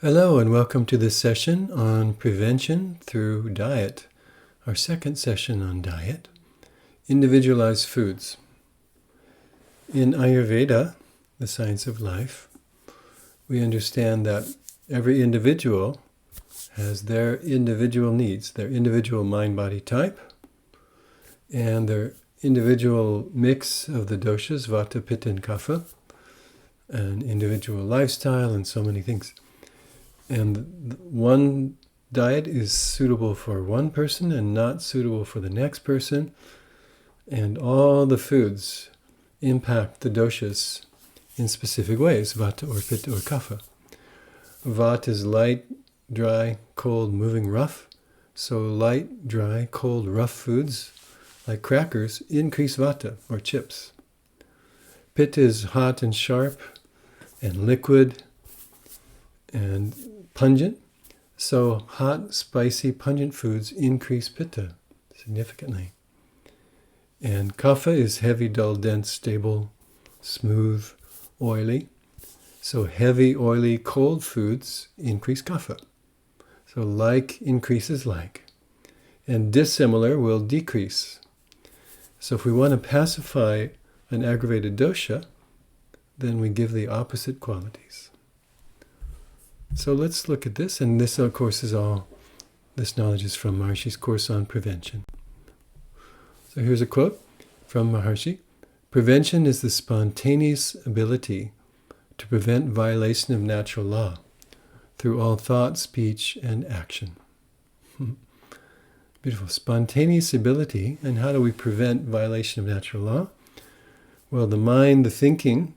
Hello and welcome to this session on prevention through diet. Our second session on diet, individualized foods. In Ayurveda, the science of life, we understand that every individual has their individual needs, their individual mind-body type, and their individual mix of the doshas, vata, pitta, and kapha, and individual lifestyle, and so many things. And one diet is suitable for one person and not suitable for the next person. And all the foods impact the doshas in specific ways, vata or pitta or kapha. Vata is light, dry, cold, moving, rough. So light, dry, cold, rough foods, like crackers, increase vata or chips. Pitta is hot and sharp and liquid and pungent, so hot, spicy, pungent foods increase pitta significantly. And kapha is heavy, dull, dense, stable, smooth, oily. So heavy, oily, cold foods increase kapha. So like increases like. And dissimilar will decrease. So if we want to pacify an aggravated dosha, then we give the opposite qualities. So let's look at this, and this, of course, this knowledge is from Maharshi's course on prevention. So here's a quote from Maharshi. Prevention is the spontaneous ability to prevent violation of natural law through all thought, speech, and action. Beautiful. Spontaneous ability, and how do we prevent violation of natural law? Well, the mind, the thinking,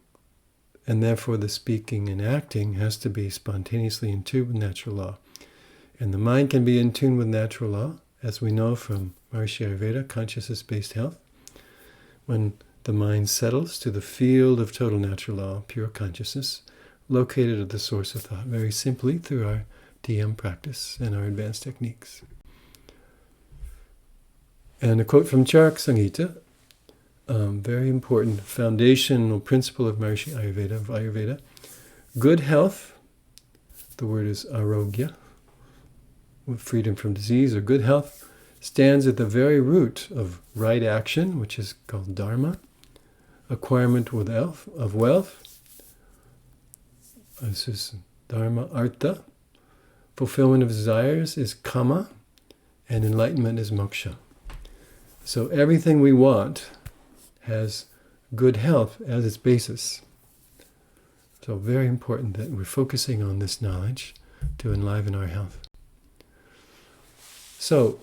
and therefore the speaking and acting has to be spontaneously in tune with natural law. And the mind can be in tune with natural law, as we know from Maharishi Ayurveda, consciousness-based health, when the mind settles to the field of total natural law, pure consciousness, located at the source of thought, very simply through our DM practice and our advanced techniques. And a quote from Charak Samhita, very important foundational principle of Maharishi Ayurveda. Good health, the word is arogya, freedom from disease, or good health, stands at the very root of right action, which is called dharma, acquirement of wealth, this is dharma, artha, fulfillment of desires is kama, and enlightenment is moksha. So everything we want has good health as its basis. So very important that we're focusing on this knowledge to enliven our health. So,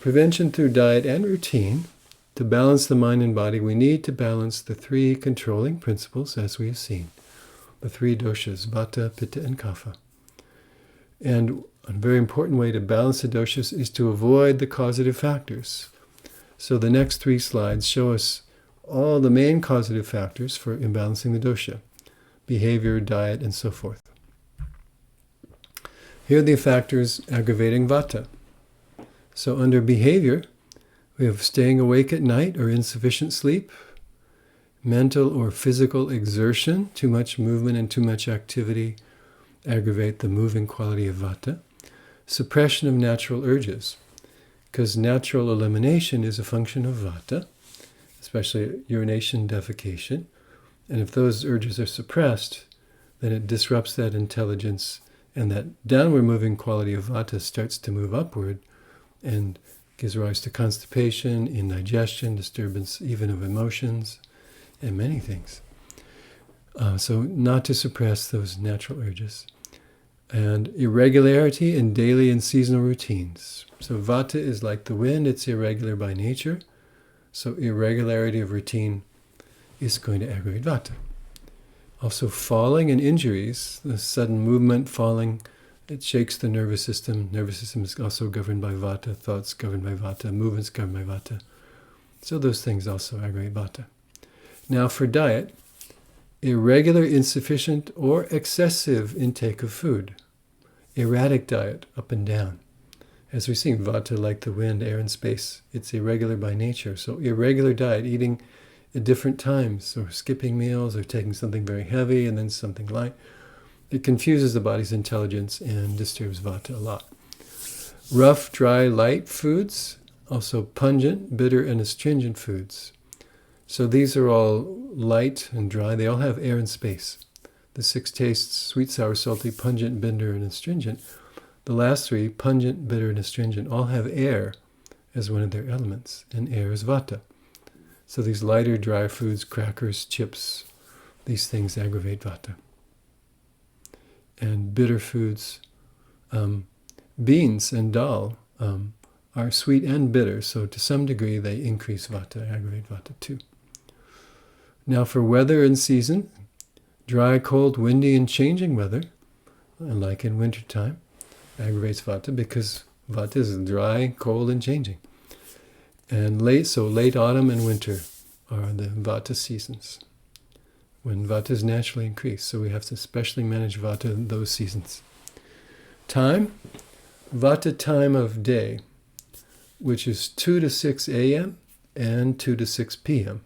prevention through diet and routine. To balance the mind and body, we need to balance the three controlling principles, as we have seen. The three doshas, vata, pitta, and kapha. And a very important way to balance the doshas is to avoid the causative factors. So the next three slides show us all the main causative factors for imbalancing the dosha, behavior, diet, and so forth. Here are the factors aggravating vata. So under behavior, we have staying awake at night or insufficient sleep, mental or physical exertion, too much movement and too much activity aggravate the moving quality of vata, suppression of natural urges, because natural elimination is a function of vata, especially urination, defecation. And if those urges are suppressed, then it disrupts that intelligence, and that downward moving quality of vata starts to move upward and gives rise to constipation, indigestion, disturbance even of emotions, and many things. So not to suppress those natural urges. And irregularity in daily and seasonal routines. So vata is like the wind, it's irregular by nature. So irregularity of routine is going to aggravate vata. Also falling and injuries, the sudden movement, falling, it shakes the nervous system. Nervous system is also governed by vata, thoughts governed by vata, movements governed by vata. So those things also aggravate vata. Now for diet, irregular, insufficient, or excessive intake of food. Erratic diet, up and down. As we've seen, vata, like the wind, air, and space, it's irregular by nature. So irregular diet, eating at different times, or skipping meals, or taking something very heavy and then something light. It confuses the body's intelligence and disturbs vata a lot. Rough, dry, light foods, also pungent, bitter, and astringent foods. So these are all light and dry. They all have air and space. The 6 tastes, sweet, sour, salty, pungent, bitter, and astringent. The last 3, pungent, bitter, and astringent, all have air as one of their elements, and air is vata. So these lighter, dry foods, crackers, chips, these things aggravate vata. And bitter foods, beans and dal are sweet and bitter, so to some degree they increase vata, aggravate vata too. Now for weather and season, dry, cold, windy, and changing weather, like in wintertime, aggravates vata because vata is dry, cold, and changing. And late autumn and winter are the vata seasons, when vata is naturally increased. So we have to especially manage vata in those seasons. Time, vata time of day, which is 2 to 6 a.m. and 2 to 6 p.m.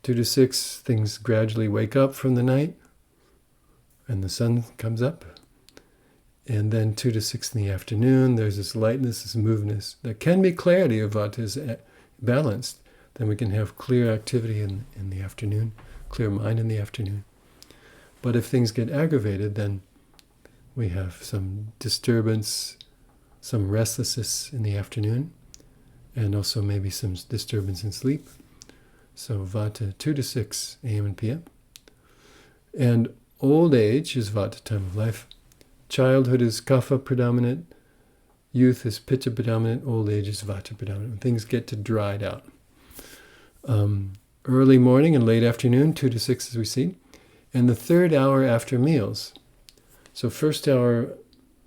2 to 6, things gradually wake up from the night, and the sun comes up. And then 2 to 6 in the afternoon, there's this lightness, this movedness. There can be clarity if vata is balanced. Then we can have clear activity in the afternoon, clear mind in the afternoon. But if things get aggravated, then we have some disturbance, some restlessness in the afternoon, and also maybe some disturbance in sleep. So vata 2 to 6 a.m. and p.m. And old age is vata time of life. Childhood is kapha predominant, youth is pitta predominant, old age is vata predominant. When things get to dried out. Early morning and late afternoon, 2 to 6 as we see. And the 3rd hour after meals. So first hour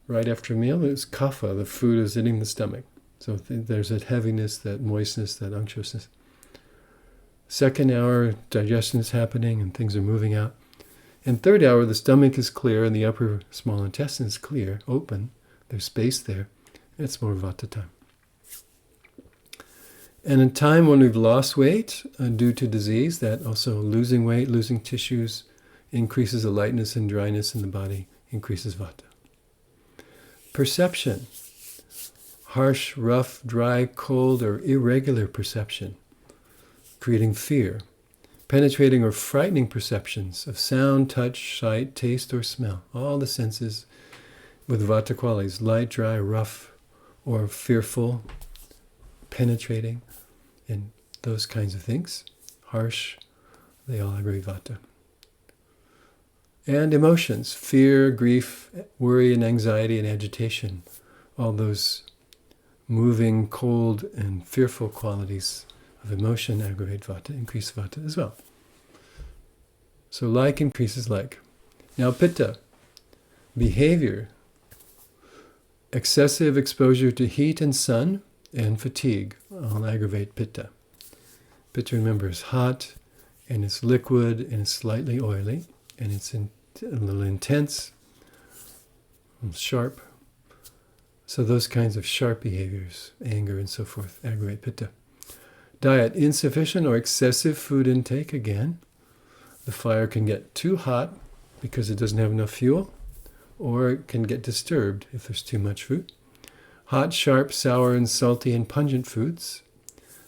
right after a meal is kapha, the food is hitting the stomach. So there's that heaviness, that moistness, that unctuousness. 2nd hour, digestion is happening and things are moving out. And 3rd hour, the stomach is clear and the upper small intestine is clear, open. There's space there. It's more vata time. And in time when we've lost weight due to disease, that also losing weight, losing tissues, increases the lightness and dryness in the body, increases vata. Perception. Harsh, rough, dry, cold, or irregular perception, creating fear. Penetrating or frightening perceptions of sound, touch, sight, taste, or smell. All the senses with vata qualities, light, dry, rough, or fearful, penetrating, and those kinds of things. Harsh, they all aggravate vata. And emotions, fear, grief, worry, and anxiety, and agitation. All those moving, cold, and fearful qualities of emotion aggravate vata, increase vata as well. So like increases like. Now pitta, behavior, excessive exposure to heat and sun, and fatigue all aggravate pitta. Pitta, remember, is hot, and it's liquid, and it's slightly oily, and it's a little intense, and sharp. So those kinds of sharp behaviors, anger and so forth, aggravate pitta. Diet, insufficient or excessive food intake, again. The fire can get too hot because it doesn't have enough fuel, or it can get disturbed if there's too much food. Hot, sharp, sour, and salty and pungent foods.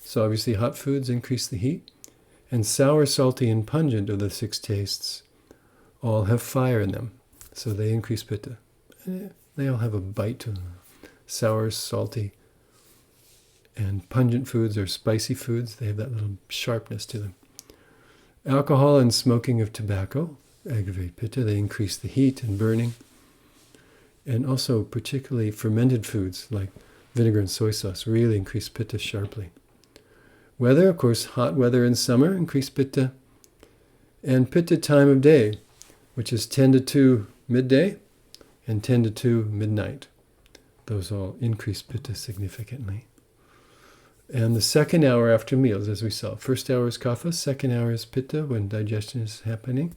So obviously hot foods increase the heat. And sour, salty, and pungent of the 6 tastes all have fire in them. So they increase pitta. They all have a bite to them. Sour, salty, and pungent foods or spicy foods, they have that little sharpness to them. Alcohol and smoking of tobacco aggravate pitta. They increase the heat and burning. And also particularly fermented foods like vinegar and soy sauce really increase pitta sharply. Weather, of course, hot weather in summer increase pitta. And pitta time of day, which is 10 to 2 midday and 10 to 2 midnight. Those all increase pitta significantly. And the 2nd hour after meals, as we saw. 1st hour is kapha, 2nd hour is pitta when digestion is happening,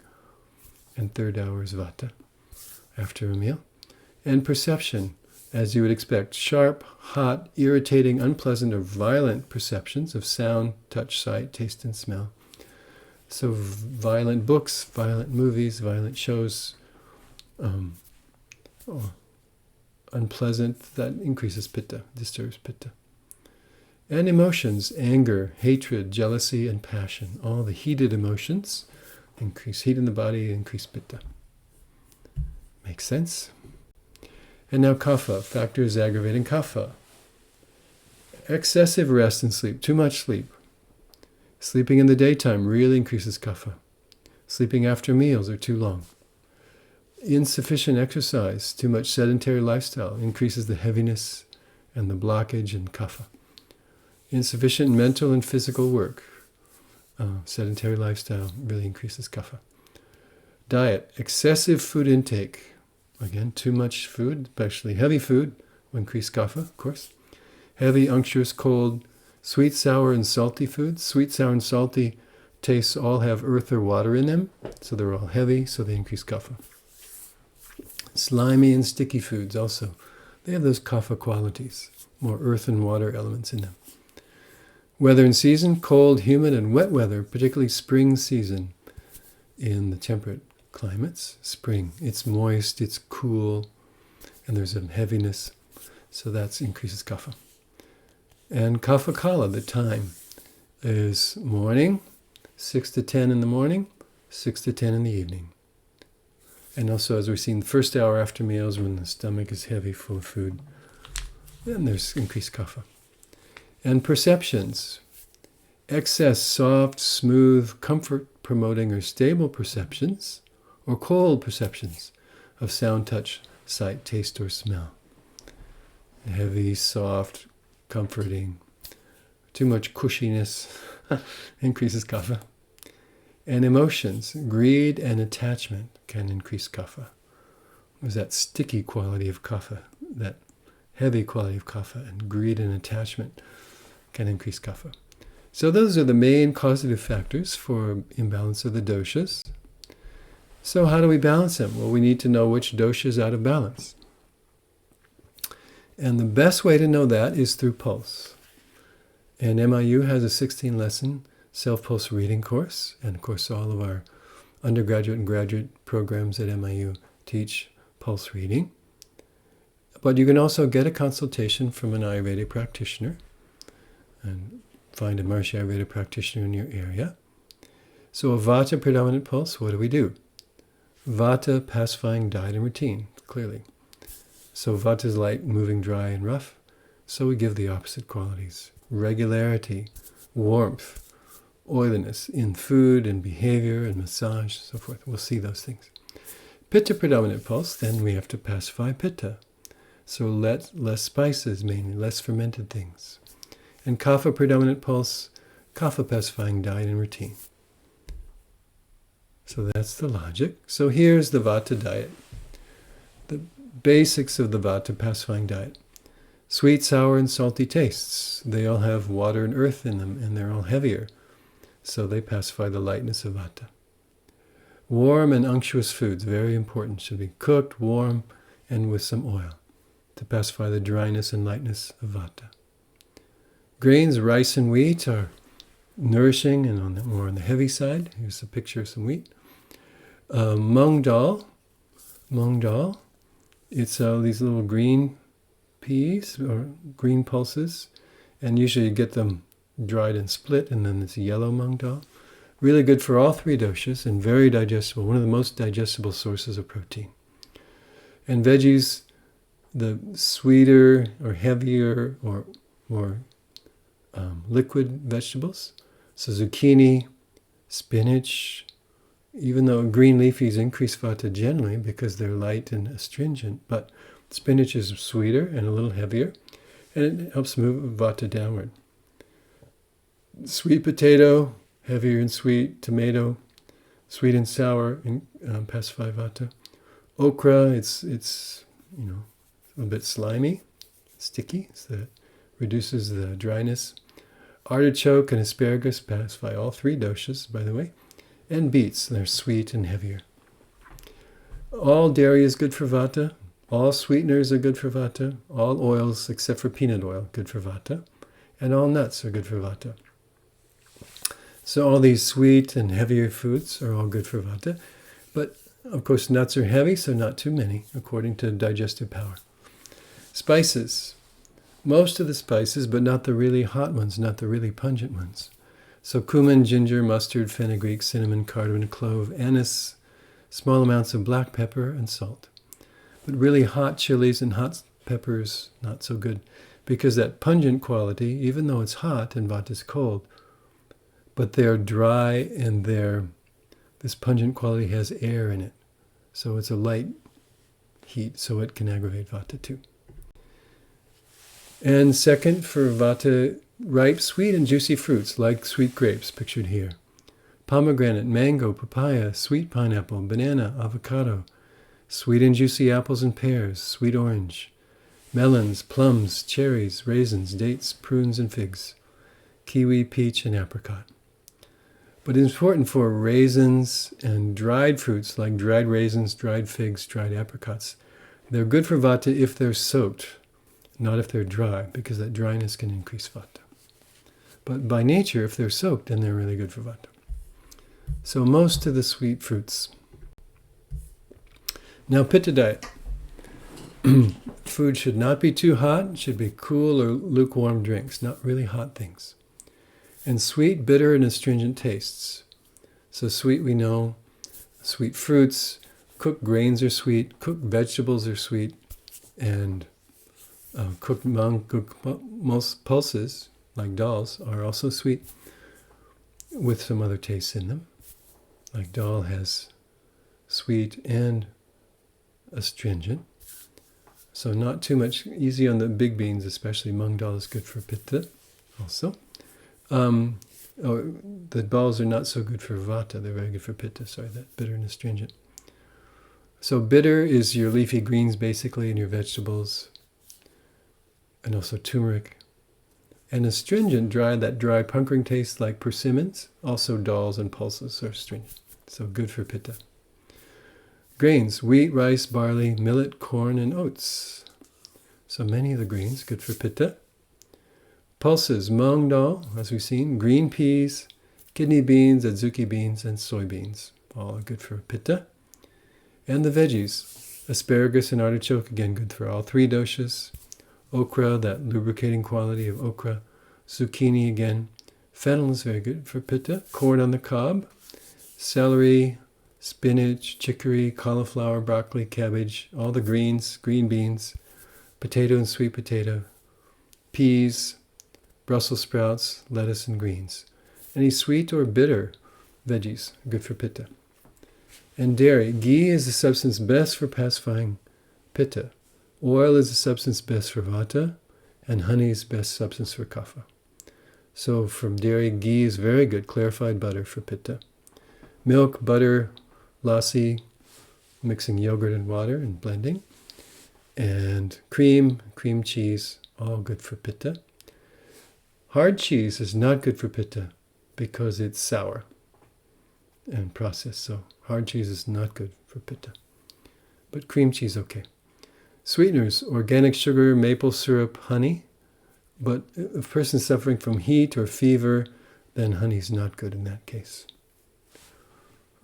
and 3rd hour is vata after a meal. And perception, as you would expect, sharp, hot, irritating, unpleasant, or violent perceptions of sound, touch, sight, taste, and smell. So violent books, violent movies, violent shows, or unpleasant, that increases pitta, disturbs pitta. And emotions, anger, hatred, jealousy, and passion. All the heated emotions increase heat in the body, increase pitta. Makes sense? And now kapha, factors aggravating kapha. Excessive rest and sleep, too much sleep. Sleeping in the daytime really increases kapha. Sleeping after meals or too long. Insufficient exercise, too much sedentary lifestyle increases the heaviness and the blockage in kapha. Insufficient mental and physical work, sedentary lifestyle really increases kapha. Diet, excessive food intake. Again, too much food, especially heavy food, will increase kapha, of course. Heavy, unctuous, cold, sweet, sour, and salty foods. Sweet, sour, and salty tastes all have earth or water in them, so they're all heavy, so they increase kapha. Slimy and sticky foods also. They have those kapha qualities, more earth and water elements in them. Weather and season, cold, humid, and wet weather, particularly spring season in the temperate climates. Spring, it's moist, it's cool, and there's a heaviness, so that increases kapha. And kapha kala, the time, is morning, 6 to 10 in the morning, 6 to 10 in the evening. And also, as we've seen, the first hour after meals when the stomach is heavy, full of food, then there's increased kapha. And perceptions. Excess, soft, smooth, comfort-promoting or stable perceptions, or cold perceptions of sound, touch, sight, taste, or smell. Heavy, soft, comforting, too much cushiness increases kapha. And emotions, greed and attachment can increase kapha. There's that sticky quality of kapha, that heavy quality of kapha, and greed and attachment can increase kapha. So those are the main causative factors for imbalance of the doshas. So how do we balance them? Well, we need to know which dosha is out of balance. And the best way to know that is through pulse. And MIU has a 16-lesson self-pulse reading course. And of course, all of our undergraduate and graduate programs at MIU teach pulse reading. But you can also get a consultation from an Ayurvedic practitioner and find a Maharishi Ayurveda practitioner in your area. So a Vata predominant pulse, what do? Vata, pacifying diet and routine, clearly. So Vata is light, moving, dry, and rough. So we give the opposite qualities. Regularity, warmth, oiliness in food and behavior and massage, so forth. We'll see those things. Pitta predominant pulse, then we have to pacify pitta. So less spices, mainly, less fermented things. And kapha predominant pulse, kapha pacifying diet and routine. So that's the logic. So here's the Vata diet. The basics of the Vata pacifying diet. Sweet, sour, and salty tastes. They all have water and earth in them, and they're all heavier. So they pacify the lightness of Vata. Warm and unctuous foods, very important, should be cooked, warm, and with some oil to pacify the dryness and lightness of Vata. Grains, rice and wheat are nourishing and more on the heavy side. Here's a picture of some wheat. Mung dal, it's these little green peas or green pulses, and usually you get them dried and split, and then it's yellow mung dal. Really good for all three doshas and very digestible, one of the most digestible sources of protein. And veggies, the sweeter or heavier or more liquid vegetables. So zucchini, spinach, even though green leafies increase Vata generally because they're light and astringent, but spinach is sweeter and a little heavier, and it helps move Vata downward. Sweet potato, heavier and sweet. Tomato, sweet and sour, and pacify Vata. Okra, it's a bit slimy, sticky, so that reduces the dryness. Artichoke and asparagus pacify all three doshas, by the way. And beets, they're sweet and heavier. All dairy is good for Vata. All sweeteners are good for Vata. All oils, except for peanut oil, good for Vata. And all nuts are good for Vata. So all these sweet and heavier foods are all good for Vata. But Of course, nuts are heavy, so not too many, according to digestive power. Spices. Most of the spices, but not the really hot ones, not the really pungent ones. So cumin, ginger, mustard, fenugreek, cinnamon, cardamom, clove, anise, small amounts of black pepper, and salt. But really hot chilies and hot peppers, not so good, because that pungent quality, even though it's hot and vata is cold, but they're dry and this pungent quality has air in it. So it's a light heat, so it can aggravate vata too. And second, for vata, ripe, sweet, and juicy fruits, like sweet grapes, pictured here. Pomegranate, mango, papaya, sweet pineapple, banana, avocado, sweet and juicy apples and pears, sweet orange, melons, plums, cherries, raisins, dates, prunes, and figs, kiwi, peach, and apricot. But it's important for raisins and dried fruits like dried raisins, dried figs, dried apricots. They're good for vata if they're soaked, not if they're dry, because that dryness can increase vata. But by nature, if they're soaked, then they're really good for vata. So most of the sweet fruits. Now, pitta diet. Food should not be too hot. It should be cool or lukewarm drinks, not really hot things. And sweet, bitter, and astringent tastes. So sweet, we know, sweet fruits, cooked grains are sweet, cooked vegetables are sweet, and cooked most pulses, like dals, are also sweet, with some other tastes in them. Like dal has sweet and astringent. So not too much, easy on the big beans, especially mung dal is good for pitta also. The balls are not so good for vata, they're very good for pitta, that bitter and astringent. So bitter is your leafy greens basically and your vegetables, and also turmeric. And astringent, that dry puckering taste like persimmons, also dals and pulses are astringent. So good for pitta. Grains, wheat, rice, barley, millet, corn, and oats. So many of the grains, good for pitta. Pulses, mung dal, as we've seen, green peas, kidney beans, adzuki beans, and soybeans. All are good for pitta. And the veggies, asparagus and artichoke, again good for all three doshas. Okra, that lubricating quality of okra. Zucchini again. Fennel is very good for pitta. Corn on the cob. Celery, spinach, chicory, cauliflower, broccoli, cabbage, all the greens, green beans, potato and sweet potato, peas, Brussels sprouts, lettuce, and greens. Any sweet or bitter veggies, good for pitta. And dairy. Ghee is the substance best for pacifying pitta. Oil is the substance best for vata, and honey is the best substance for kapha. So from dairy, ghee is very good, clarified butter for pitta. Milk, butter, lassi, mixing yogurt and water and blending. And cream cheese, all good for pitta. Hard cheese is not good for pitta because it's sour and processed. So hard cheese is not good for pitta. But cream cheese, okay. Sweeteners, organic sugar, maple syrup, honey. But if a person is suffering from heat or fever, then honey is not good in that case.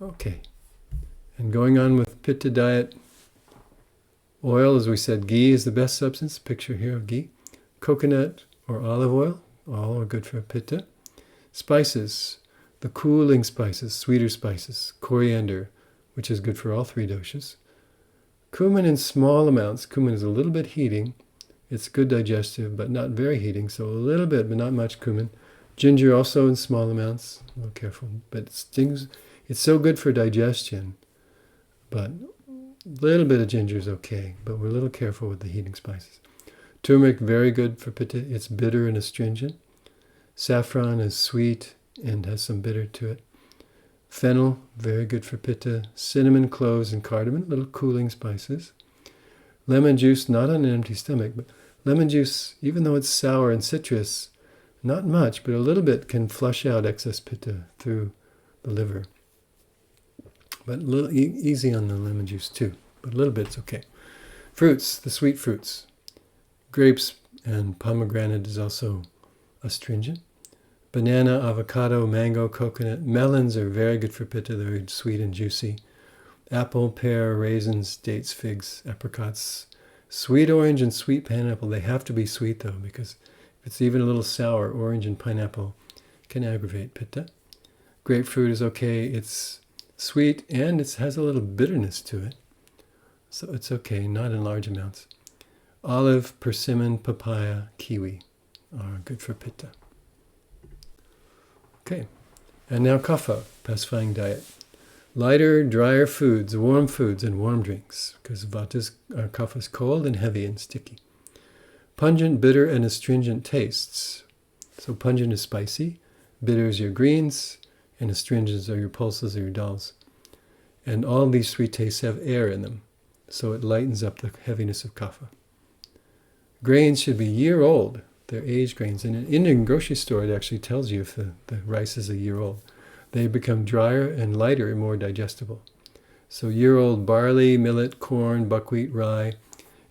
Okay. And going on with pitta diet, oil, as we said, ghee is the best substance. Picture here of ghee. Coconut or olive oil, all are good for pitta. Spices, the cooling spices, sweeter spices. Coriander, which is good for all three doshas. Cumin in small amounts. Cumin is a little bit heating. It's good digestive, but not very heating. So a little bit, but not much cumin. Ginger also in small amounts. A little careful. But it's so good for digestion. But a little bit of ginger is okay. But we're a little careful with the heating spices. Turmeric, very good for pitta. It's bitter and astringent. Saffron is sweet and has some bitter to it. Fennel, very good for pitta. Cinnamon, cloves, and cardamom, little cooling spices. Lemon juice, not on an empty stomach, but lemon juice, even though it's sour and citrus, not much, but a little bit can flush out excess pitta through the liver. But a little easy on the lemon juice too, but a little bit's okay. Fruits, the sweet fruits. Grapes and pomegranate is also astringent. Banana, avocado, mango, coconut. Melons are very good for pitta. They're sweet and juicy. apple, pear, raisins, dates, figs, apricots, sweet orange and sweet pineapple. They have to be sweet though, because if it's even a little sour, orange and pineapple can aggravate pitta. Grapefruit is okay. It's sweet and it has a little bitterness to it. So it's okay, not in large amounts. Olive, persimmon, papaya, kiwi are good for pitta. Okay, and now kapha, pacifying diet. Lighter, drier foods, and warm drinks, because kapha is cold and heavy and sticky. Pungent, bitter, and astringent tastes. So pungent is spicy, bitter is your greens, and astringents are your pulses or your dals. And all these three tastes have air in them, so it lightens up the heaviness of kapha. Grains should be year-old. They're aged grains. In an Indian grocery store, it actually tells you if the rice is a year old. They become drier and lighter and more digestible. So year-old barley, millet, corn, buckwheat, rye,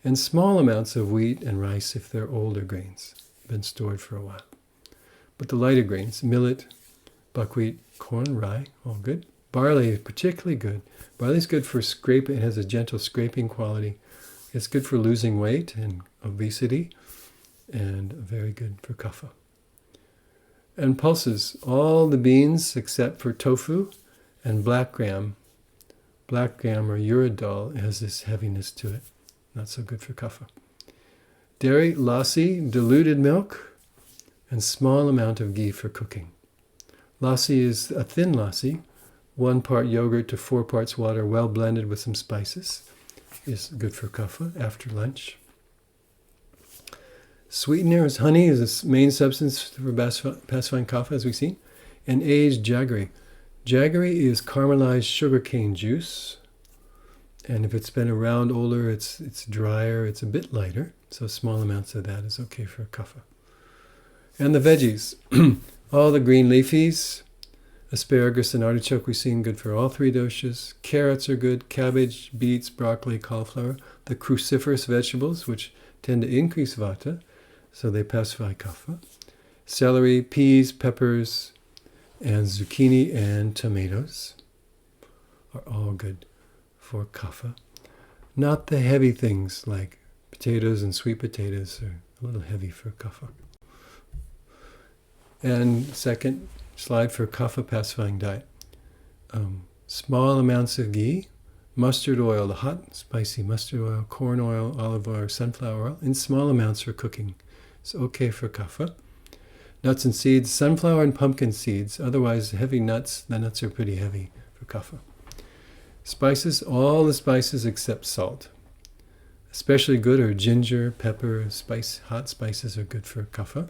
and small amounts of wheat and rice if they're older grains, been stored for a while. But the lighter grains, millet, buckwheat, corn, rye, all good. Barley is particularly good. Barley is good for scraping. It has a gentle scraping quality. It's good for losing weight and obesity, and very good for kapha. And pulses, all the beans except for tofu and black gram. Black gram or urad dal has this heaviness to it. Not so good for kapha. Dairy, lassi, diluted milk, and small amount of ghee for cooking. Lassi is a thin lassi, 1 part yogurt to 4 parts water, well blended with some spices. Is good for kapha after lunch. Sweeteners, honey is the main substance for pacifying kapha, as we've seen. And aged jaggery. Jaggery is caramelized sugarcane juice. And if it's been around older, it's drier, it's a bit lighter. So small amounts of that is okay for kapha. And the veggies. All the green leafies. Asparagus and artichoke we've seen, good for all 3 doshas. Carrots are good. Cabbage, beets, broccoli, cauliflower. The cruciferous vegetables, which tend to increase vata, so they pacify kapha. Celery, peas, peppers, and zucchini and tomatoes are all good for kapha. Not the heavy things like potatoes and sweet potatoes are a little heavy for kapha. And second slide for kapha pacifying diet. Small amounts of ghee, mustard oil, the hot, spicy mustard oil, corn oil, olive oil, sunflower oil, in small amounts for cooking. It's okay for kapha. Nuts and seeds, sunflower and pumpkin seeds. Otherwise, heavy nuts, the nuts are pretty heavy for kapha. Spices, all the spices except salt. Especially good are ginger, pepper, hot spices are good for kapha,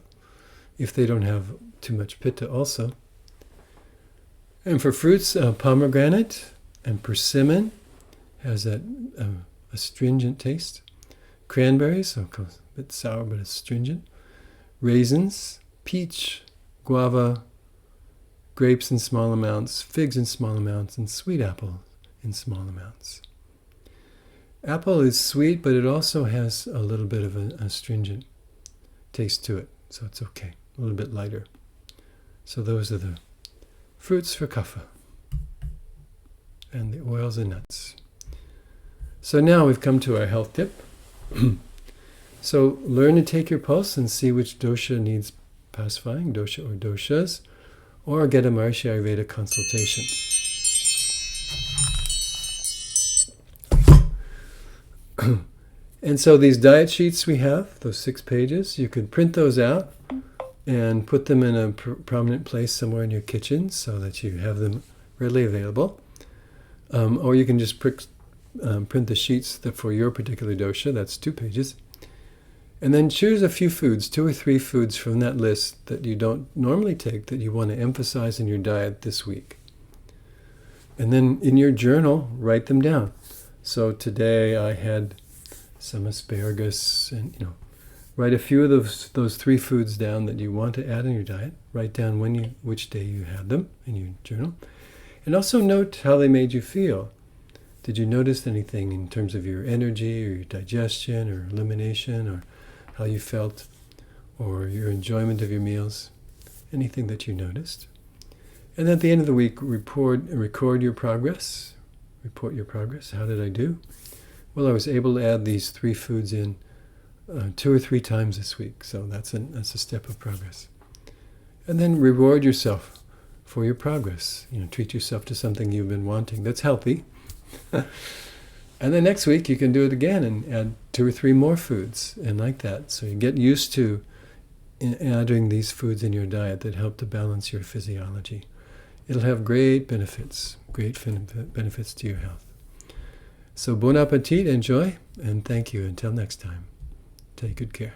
if they don't have too much pitta also. And for fruits, pomegranate and persimmon has that astringent taste. Cranberries, a bit sour but astringent. Raisins, peach, guava, grapes in small amounts, figs in small amounts, and sweet apple in small amounts. Apple is sweet, but it also has a little bit of an astringent taste to it, so it's okay. A little bit lighter. So those are the fruits for kapha. And the oils and nuts. So now we've come to our health tip. So learn to take your pulse and see which dosha needs pacifying, dosha or doshas, or get a Maharishi Ayurveda consultation. And so these diet sheets we have, those 6 pages, you can print those out and put them in a prominent place somewhere in your kitchen so that you have them readily available. Or you can just print the sheets for your particular dosha, that's 2 pages. And then choose a few foods, 2 or 3 foods from that list that you don't normally take that you want to emphasize in your diet this week. And then in your journal, write them down. So today I had some asparagus, and write a few of those 3 foods down that you want to add in your diet. Write down which day you had them in your journal. And also note how they made you feel. Did you notice anything in terms of your energy or your digestion or elimination or how you felt or your enjoyment of your meals? Anything that you noticed? And at the end of the week, record your progress report your progress. How did I do? Well, I was able to add these 3 foods in 2 or 3 times this week, so that's a step of progress. And then reward yourself for your progress. Treat yourself to something you've been wanting that's healthy. And then next week you can do it again and add 2 or 3 more foods, and like that. So you get used to adding these foods in your diet that help to balance your physiology. It'll have great benefits to your health. So bon appetit, enjoy, and thank you. Until next time, take good care.